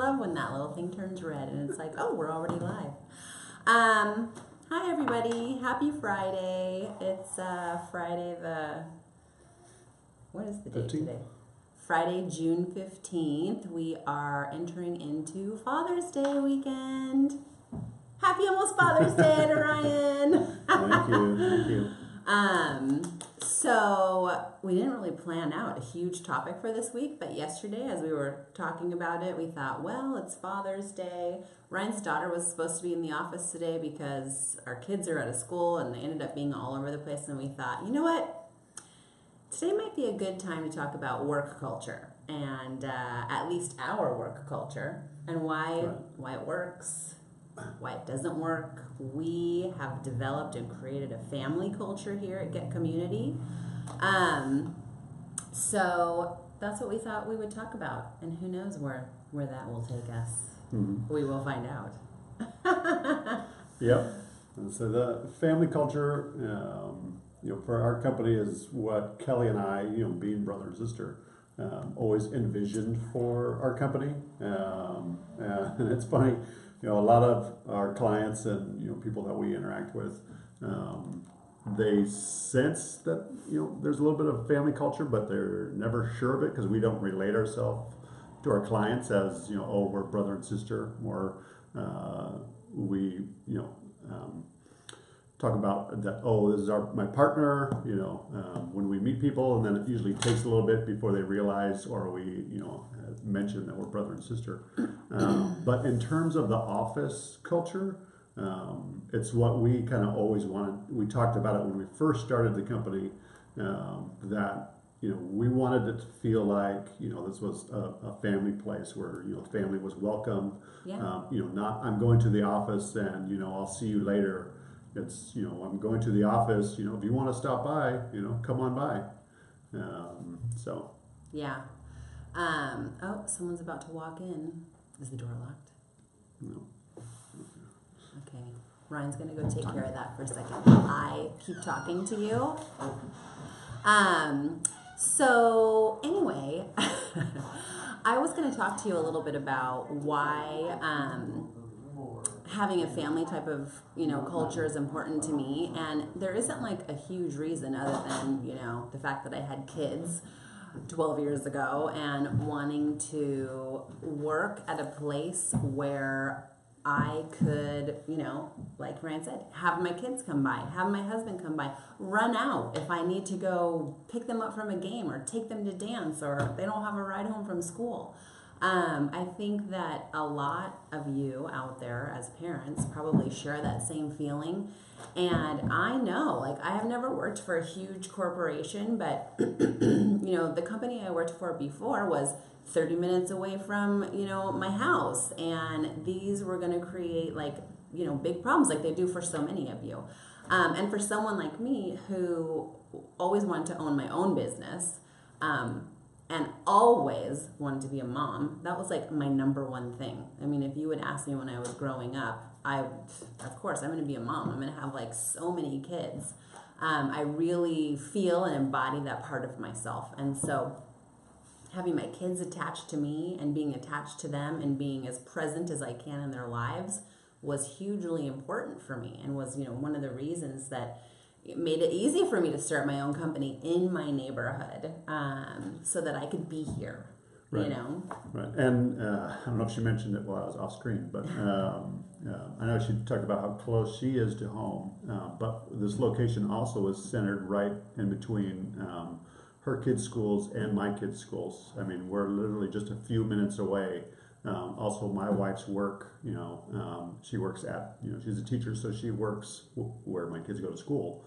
love when that little thing turns red and it's like, oh, we're already live. Hi everybody, happy Friday. It's Friday what is the date 15th. today? Friday, June 15th. We are entering into Father's Day weekend. Happy almost Father's Day to Ryan. Thank you. So we didn't really plan out a huge topic for this week, but yesterday as we were talking about it, we thought, well, it's Father's Day. Ryan's daughter was supposed to be in the office today because our kids are out of school and they ended up being all over the place, and we thought, you know what? Today might be a good time to talk about work culture and at least our work culture and why it works, why it doesn't work. We have developed and created a family culture here at Get Community. So that's what we thought we would talk about, and who knows where that will take us. Mm-hmm. We will find out. Yep. And so the family culture, for our company is what Kelly and I, being brother and sister, always envisioned for our company. And it's funny, a lot of our clients and people that we interact with, they sense that there's a little bit of family culture, but they're never sure of it because we don't relate ourselves to our clients as we're brother and sister. Or we talk about that. Oh, this is my partner. When we meet people, and then it usually takes a little bit before they realize, or we mention that we're brother and sister. But in terms of the office culture, it's what we kind of always wanted. We talked about it when we first started the company, that we wanted it to feel like this was a family place where family was welcome. Yeah. Not I'm going to the office and I'll see you later. It's I'm going to the office. If you want to stop by, come on by. So. Yeah. Oh, someone's about to walk in. Is the door locked? No. Okay. Ryan's going to go take care of that for a second. I keep talking to you. So anyway, I was going to talk to you a little bit about why having a family type of culture is important to me, and there isn't like a huge reason other than the fact that I had kids 12 years ago and wanting to work at a place where I could, like Ryan said, have my kids come by, have my husband come by, run out if I need to go pick them up from a game or take them to dance or they don't have a ride home from school. I think that a lot of you out there as parents probably share that same feeling. And I know, I have never worked for a huge corporation, but, the company I worked for before was 30 minutes away from, my house. And these were going to create big problems like they do for so many of you. And for someone like me who always wanted to own my own business, and always wanted to be a mom, that was my number one thing. I mean, if you would ask me when I was growing up, of course, I'm going to be a mom. I'm going to have so many kids. I really feel and embody that part of myself. And so having my kids attached to me and being attached to them and being as present as I can in their lives was hugely important for me, and was, one of the reasons that it made it easy for me to start my own company in my neighborhood, so that I could be here, Right. Right. And I don't know if she mentioned it while I was off screen, but I know she talked about how close she is to home, but this location also is centered right in between her kids' schools and my kids' schools. I mean, we're literally just a few minutes away. Also, my wife's work, she works at, she's a teacher, so she works where my kids go to school.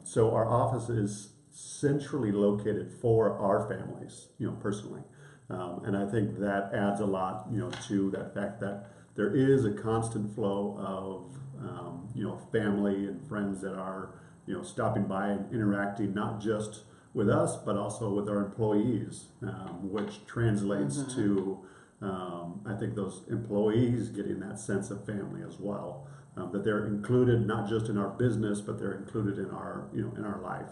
So our office is centrally located for our families, personally. And I think that adds a lot, to that fact that there is a constant flow of, family and friends that are, stopping by and interacting, not just with us, but also with our employees, which translates to, I think, those employees getting that sense of family as well, that they're included not just in our business, but they're included in our, in our life.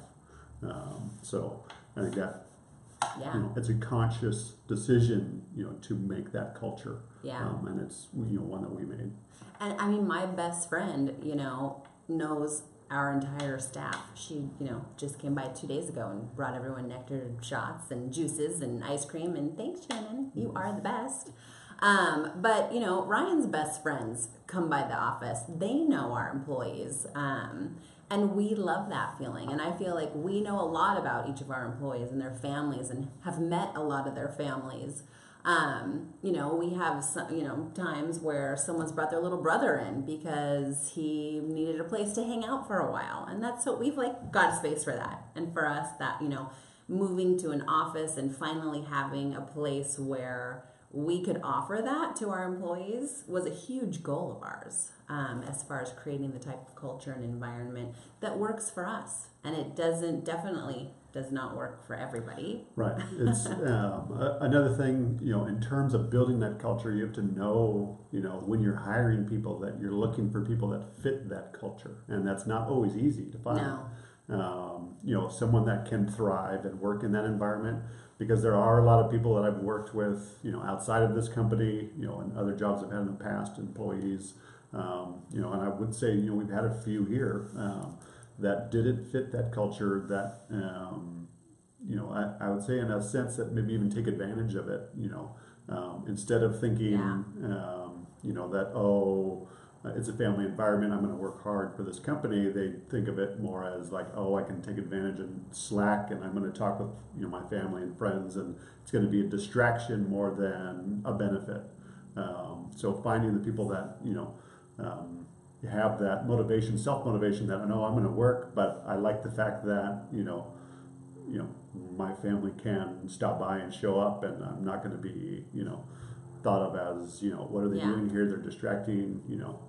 So I think that Yeah. It's a conscious decision, to make that culture. Yeah. And it's, one that we made. And I mean, my best friend, knows our entire staff. She, just came by 2 days ago and brought everyone nectar shots and juices and ice cream. And thanks, Shannon. You are the best. But, Ryan's best friends come by the office. They know our employees. And we love that feeling. And I feel like we know a lot about each of our employees and their families and have met a lot of their families. We have some, times where someone's brought their little brother in because he needed a place to hang out for a while. And that's what we've got a space for that. And for us that, moving to an office and finally having a place where we could offer that to our employees was a huge goal of ours, as far as creating the type of culture and environment that works for us. And it definitely does not work for everybody. Right. It's another thing, in terms of building that culture, you have to know, when you're hiring people that you're looking for people that fit that culture. And that's not always easy to find. No. Someone that can thrive and work in that environment, because there are a lot of people that I've worked with, outside of this company, and other jobs I've had in the past, employees, and I would say, we've had a few here, that didn't fit that culture, that, I would say in a sense that maybe even take advantage of it, instead of thinking, that, it's a family environment, I'm going to work hard for this company. They think of it more as like, I can take advantage and slack, and I'm going to talk with, my family and friends, and it's going to be a distraction more than a benefit. So finding the people that, have that motivation, self-motivation that I know I'm going to work, but I like the fact that, my family can stop by and show up, and I'm not going to be, thought of as, what are they doing here? They're distracting,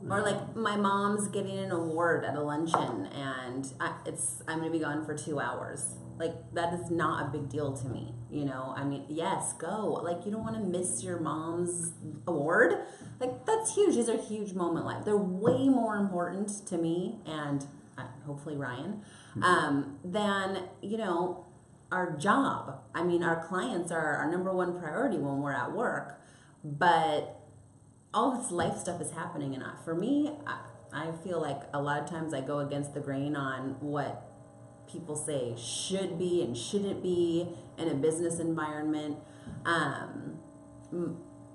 Or like my mom's getting an award at a luncheon and I'm going to be gone for 2 hours. Like that is not a big deal to me. I mean, yes, go. Like you don't want to miss your mom's award. Like that's huge. These are huge moment in life. They're way more important to me and hopefully Ryan, than, our job. I mean, our clients are our number one priority when we're at work. But all this life stuff is happening, and for me, I feel like a lot of times I go against the grain on what people say should be and shouldn't be in a business environment.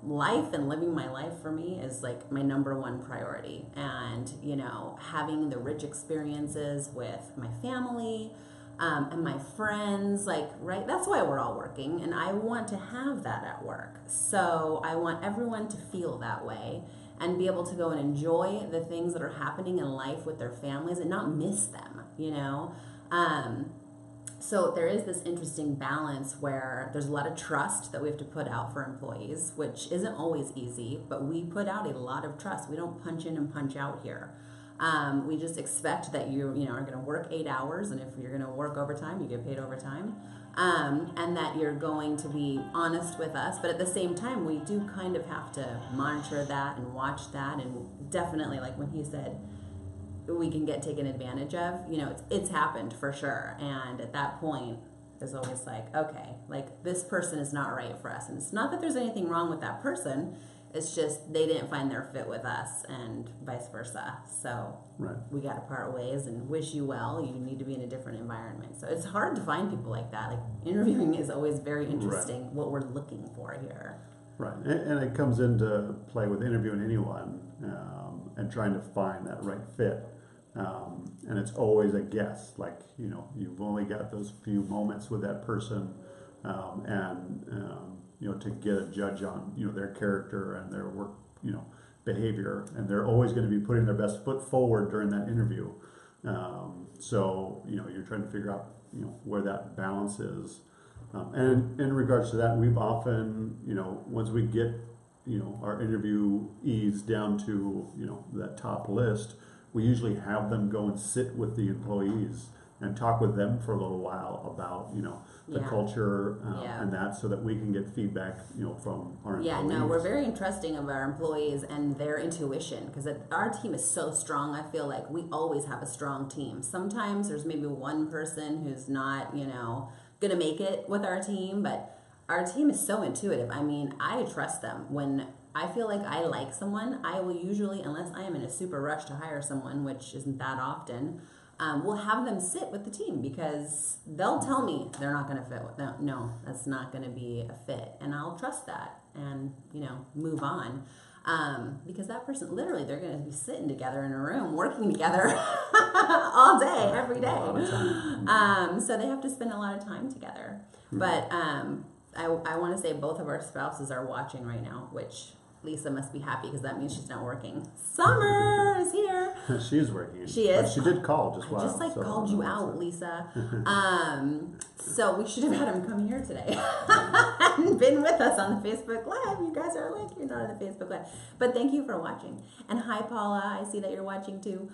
Life and living my life for me is like my number one priority, and having the rich experiences with my family. And my friends, right? That's why we're all working, and I want to have that at work. So I want everyone to feel that way and be able to go and enjoy the things that are happening in life with their families and not miss them, So there is this interesting balance where there's a lot of trust that we have to put out for employees, which isn't always easy, but we put out a lot of trust. We don't punch in and punch out here. We just expect that you are going to work 8 hours, and if you're going to work overtime, you get paid overtime, and that you're going to be honest with us. But at the same time, we do kind of have to monitor that and watch that, and definitely, like when he said, we can get taken advantage of. It's happened for sure, and at that point, there's always like, okay, like this person is not right for us, and it's not that there's anything wrong with that person. It's just they didn't find their fit with us and vice versa. So we got to part ways and wish you well. You need to be in a different environment. So it's hard to find people like that. Like interviewing is always very interesting, what we're looking for here. Right. And it comes into play with interviewing anyone and trying to find that right fit. And it's always a guess. Like, you've only got those few moments with that person. To get a judge on, their character and their work, behavior, and they're always going to be putting their best foot forward during that interview. So, you're trying to figure out, where that balance is. And in regards to that, we've often, once we get, our interviewees down to, that top list, we usually have them go and sit with the employees and talk with them for a little while about, the culture and that, so that we can get feedback, from our employees. Yeah, no, we're very trusting of our employees and their intuition, because our team is so strong. I feel like we always have a strong team. Sometimes there's maybe one person who's not, gonna make it with our team, but our team is so intuitive. I mean, I trust them. When I feel like I like someone, I will usually, unless I am in a super rush to hire someone, which isn't that often, we'll have them sit with the team because they'll tell me they're not going to fit with them. No, that's not going to be a fit. And I'll trust that and, move on. Because that person, literally, they're going to be sitting together in a room, working together all day, every day. So they have to spend a lot of time together. But I want to say both of our spouses are watching right now, which Lisa must be happy because that means she's not working. Summer is here. She is working. She is. But she did call just I just called you out, Lisa. So we should have had him come here today and been with us on the Facebook Live. You guys are like, you're not on the Facebook Live. But thank you for watching. And hi, Paula. I see that you're watching too.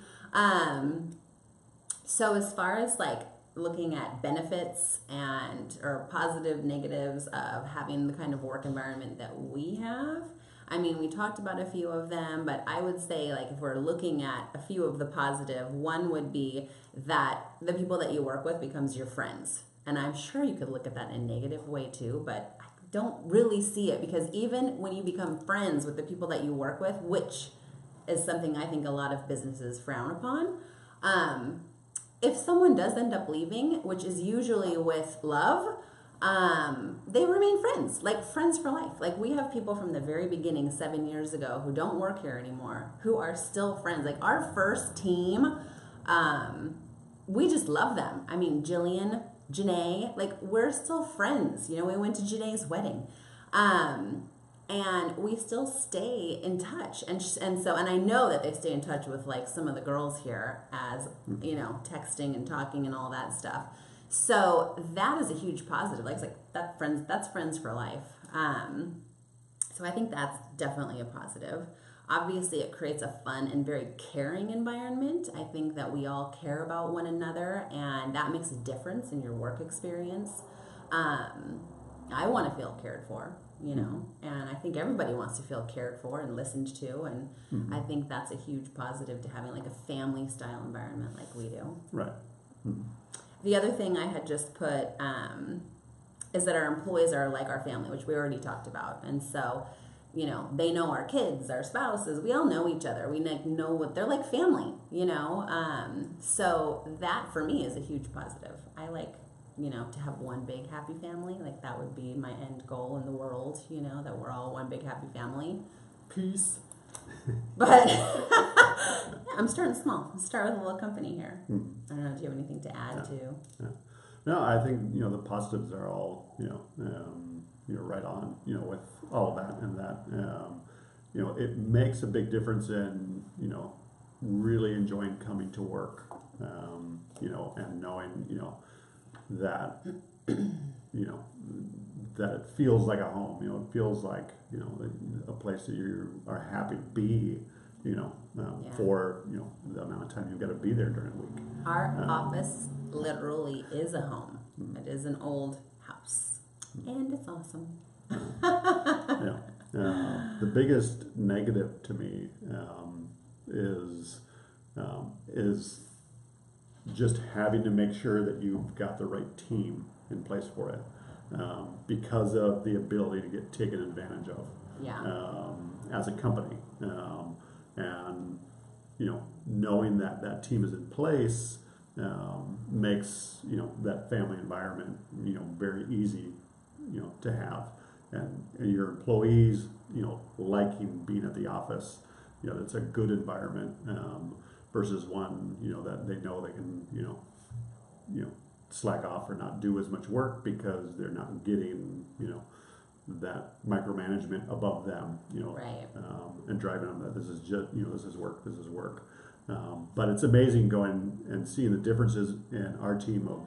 So as far as like looking at benefits or positive negatives of having the kind of work environment that we have, I mean, we talked about a few of them, but I would say, like, if we're looking at a few of the positive, one would be that the people that you work with becomes your friends. And I'm sure you could look at that in a negative way too, but I don't really see it because even when you become friends with the people that you work with, which is something I think a lot of businesses frown upon, if someone does end up leaving, which is usually with love, they remain friends, like friends for life. Like we have people from the very beginning 7 years ago who don't work here anymore, who are still friends. Like our first team, we just love them. I mean, Jillian, Janae, like we're still friends. We went to Janae's wedding. And we still stay in touch. And I know that they stay in touch with like some of the girls here as, texting and talking and all that stuff. So that is a huge positive. Like that's friends for life. So I think that's definitely a positive. Obviously, it creates a fun and very caring environment. I think that we all care about one another, and that makes a difference in your work experience. I want to feel cared for, and I think everybody wants to feel cared for and listened to, and I think that's a huge positive to having like a family style environment like we do. Right. Mm-hmm. The other thing I had just put is that our employees are like our family, which we already talked about. And so, they know our kids, our spouses. We all know each other. We know what they're like family, So that for me is a huge positive. I like, to have one big happy family. Like that would be my end goal in the world, that we're all one big happy family. Peace. But I'm starting small. Let's start with a little company here. I don't know. Do you have anything to add to? Yeah. No, I think the positives are all right on with all of that and that it makes a big difference in really enjoying coming to work and knowing that that it feels like a home. It feels like a place that you are happy to be. For the amount of time you've got to be there during the week. Our office literally is a home. It is an old house, and it's awesome. Yeah. The biggest negative to me is just having to make sure that you've got the right team in place for it, because of the ability to get taken advantage of. Yeah. As a company. And knowing that team is in place makes that family environment very easy to have, and your employees liking being at the office. It's a good environment versus one that they know they can slack off or not do as much work because they're not getting that micromanagement above them, Right. And driving them that this is just, this is work. But it's amazing going and seeing the differences in our team of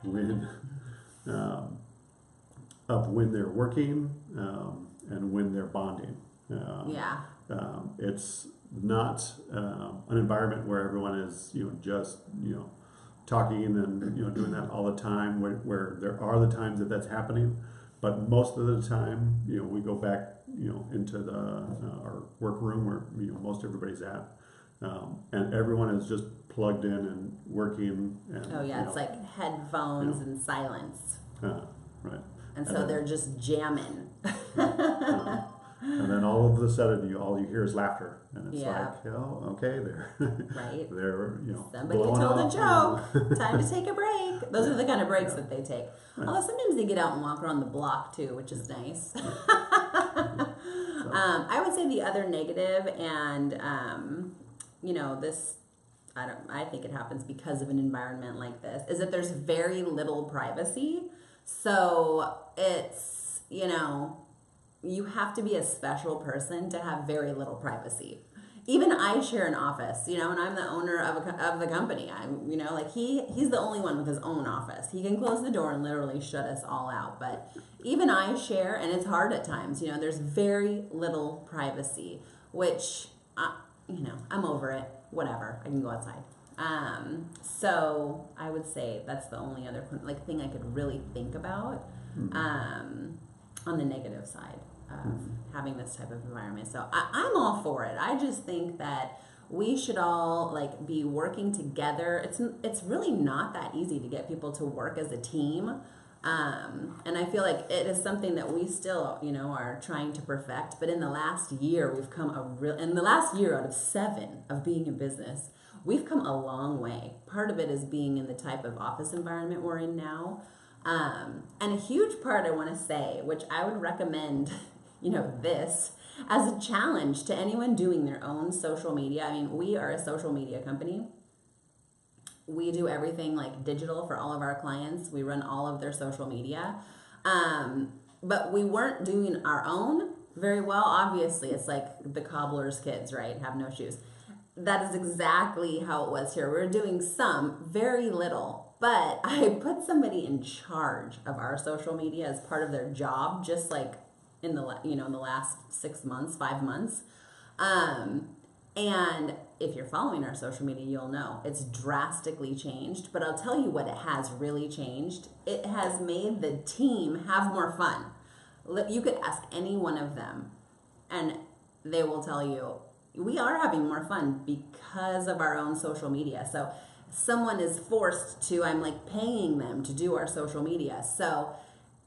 when they're working and when they're bonding. Yeah. It's not an environment where everyone is just talking and doing that all the time. Where there are the times that that's happening. But most of the time, we go back, into our workroom where most everybody's at, and everyone is just plugged in and working. And, Oh yeah, it's like headphones you know. and silence, Right. and so they're just jamming. And then all of a sudden, all you hear is laughter, and it's Yeah. like, oh, okay, they're Right. they're Somebody blowing told a off, joke. Time to take a break. Those are the kind of breaks that they take. Right. Although sometimes they get out and walk around the block too, which is nice. I would say the other negative, and this, I think it happens because of an environment like this, is that there's very little privacy. So it's, you have to be a special person to have very little privacy. Even I share an office, and I'm the owner of the company. I'm, he's the only one with his own office. He can close the door and literally shut us all out. But even I share, and it's hard at times. There's very little privacy, which, I'm over it. Whatever, I can go outside. So I would say that's the only other thing I could really think about on the negative side of having this type of environment. So I'm all for it. I just think that we should all be working together. It's really not that easy to get people to work as a team. And I feel like it is something that we still, are trying to perfect. But in the last year, we've come in the last year out of 7 of being in business, we've come a long way. Part of it is being in the type of office environment we're in now. And a huge part I want to say, which I would recommend, this as a challenge to anyone doing their own social media. I mean, we are a social media company. We do everything digital for all of our clients. We run all of their social media. But we weren't doing our own very well. Obviously, it's like the cobbler's kids, right? Have no shoes. That is exactly how it was here. We're doing some, very little. But I put somebody in charge of our social media as part of their job, just in the last 6 months, 5 months. And if you're following our social media, you'll know it's drastically changed. But I'll tell you what it has really changed. It has made the team have more fun. You could ask any one of them, and they will tell you, we are having more fun because of our own social media. So someone is forced to, I'm paying them to do our social media. So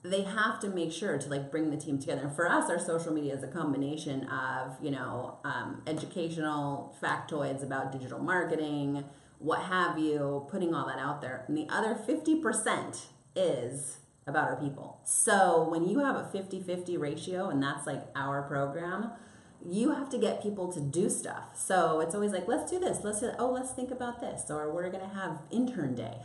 they have to make sure to bring the team together. And for us, our social media is a combination of, educational factoids about digital marketing, what have you, putting all that out there. And the other 50% is about our people. So when you have a 50-50 ratio, and that's our program, you have to get people to do stuff. So it's always let's do this. Let's think about this. Or we're going to have intern day.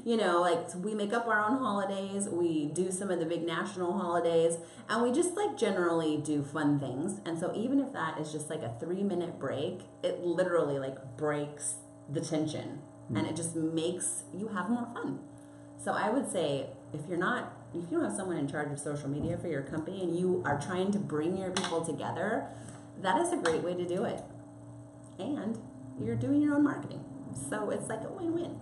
We make up our own holidays. We do some of the big national holidays. And we just generally do fun things. And so even if that is just a 3-minute break, it literally breaks the tension. And it just makes you have more fun. So I would say if you don't have someone in charge of social media for your company and you are trying to bring your people together, that is a great way to do it. And you're doing your own marketing. So it's a win-win.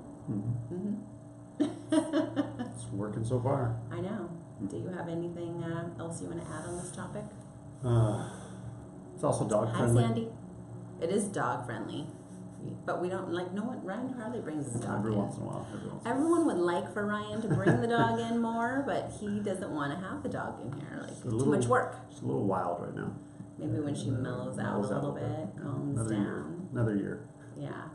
It's working so far. I know. Do you have anything else you want to add on this topic? It's also dog Hi, friendly. Sandy. It is dog friendly. But we don't no one. Ryan hardly brings his dog Every in. once in a while. Everyone would like for Ryan to bring the dog in more, but he doesn't want to have the dog in here. It's too much work. It's a little wild right now. Maybe when she mellows out a little bit, calms down. Another year. Yeah.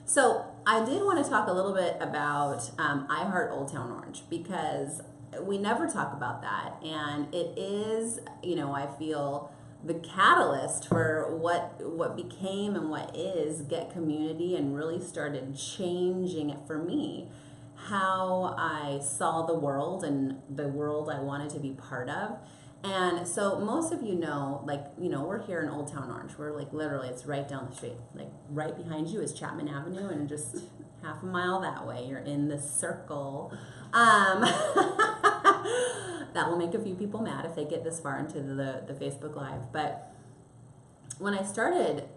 So I did want to talk a little bit about I Heart Old Town Orange, because we never talk about that, and it is, I feel the catalyst for what became and what is Get Community, and really started changing it for me, how I saw the world and the world I wanted to be part of. And so most of we're here in Old Town Orange. We're literally, it's right down the street. Right behind you is Chapman Avenue, and just half a mile that way, you're in the circle. That will make a few people mad if they get this far into the Facebook Live. But when I started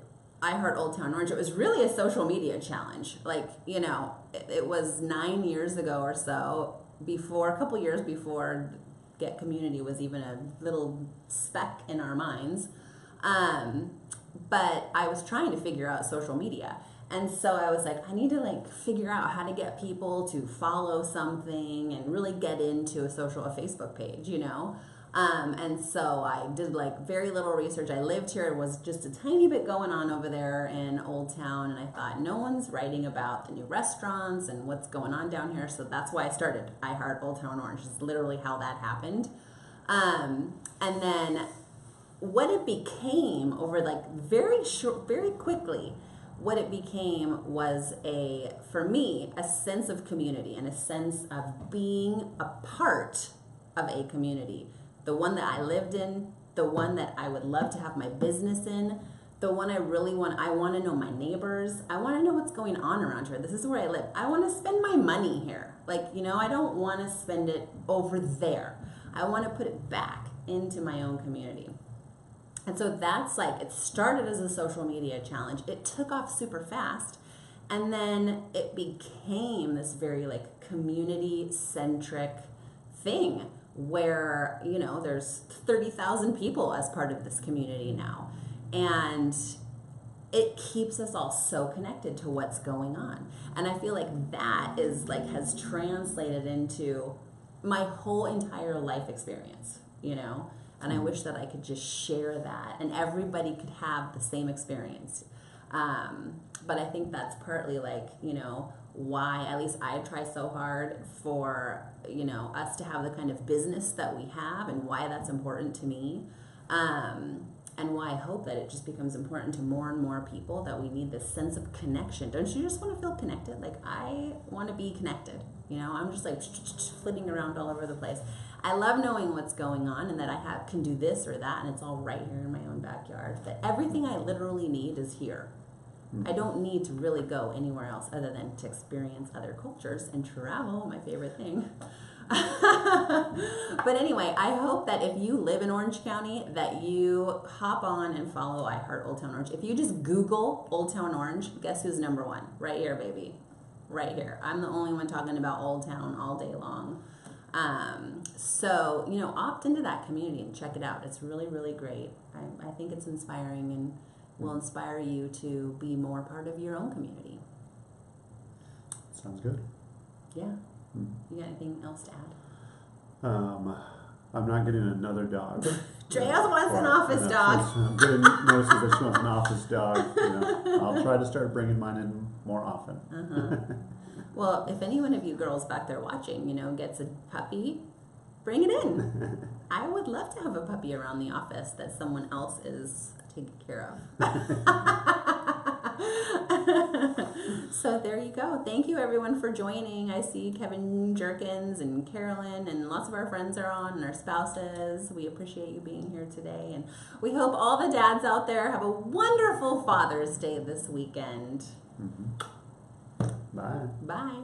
I Heart Old Town Orange, it was really a social media challenge. It was 9 years ago or so, a couple years before Get Community was even a little speck in our minds. but I was trying to figure out social media. And so I was like, I need to like figure out how to get people to follow something and really get into a Facebook page, you know? And so I did like very little research. I lived here. It was just a tiny bit going on over there in Old Town. And I thought, no one's writing about the new restaurants and what's going on down here. So that's why I started I Heart Old Town Orange. Is literally how that happened. And then what it became over like very quickly, what it became was for me, a sense of community and a sense of being a part of a community. The one that I lived in, the one that I would love to have my business in, the one I want to know my neighbors. I want to know what's going on around here. This is where I live. I want to spend my money here. Like, you know, I don't want to spend it over there. I want to put it back into my own community. And so that's like, it started as a social media challenge. It took off super fast. And then it became this very like community centric thing where, you know, there's 30,000 people as part of this community now. And it keeps us all so connected to what's going on. And I feel like that is like, has translated into my whole entire life experience, you know? And I wish that I could just share that and everybody could have the same experience. But I think that's partly like, you know, why at least I try so hard for, you know, us to have the kind of business that we have and why that's important to me. And why I hope that it just becomes important to more and more people, that we need this sense of connection. Don't you just want to feel connected? Like, I want to be connected. You know, I'm just like flitting around all over the place. I love knowing what's going on and that I can do this or that, and it's all right here in my own backyard. That everything I literally need is here. I don't need to really go anywhere else other than to experience other cultures and travel, my favorite thing. But anyway, I hope that if you live in Orange County, that you hop on and follow I Heart Old Town Orange. If you just Google Old Town Orange, guess who's number one? Right here, baby. Right here. I'm the only one talking about Old Town all day long. So, you know, opt into that community and check it out. It's really, really great. I think it's inspiring and will inspire you to be more part of your own community. Sounds good. Yeah. You got anything else to add? I'm not getting another dog. Dreas wants an office dog. I'm getting notices that she wants an office dog. You know, I'll try to start bringing mine in more often. Well, if any one of you girls back there watching, you know, gets a puppy, bring it in. I would love to have a puppy around the office that someone else is taking care of. So there you go. Thank you everyone for joining. I see Kevin Jerkins and Carolyn and lots of our friends are on and our spouses. We appreciate you being here today. And we hope all the dads out there have a wonderful Father's Day this weekend. Bye. Bye.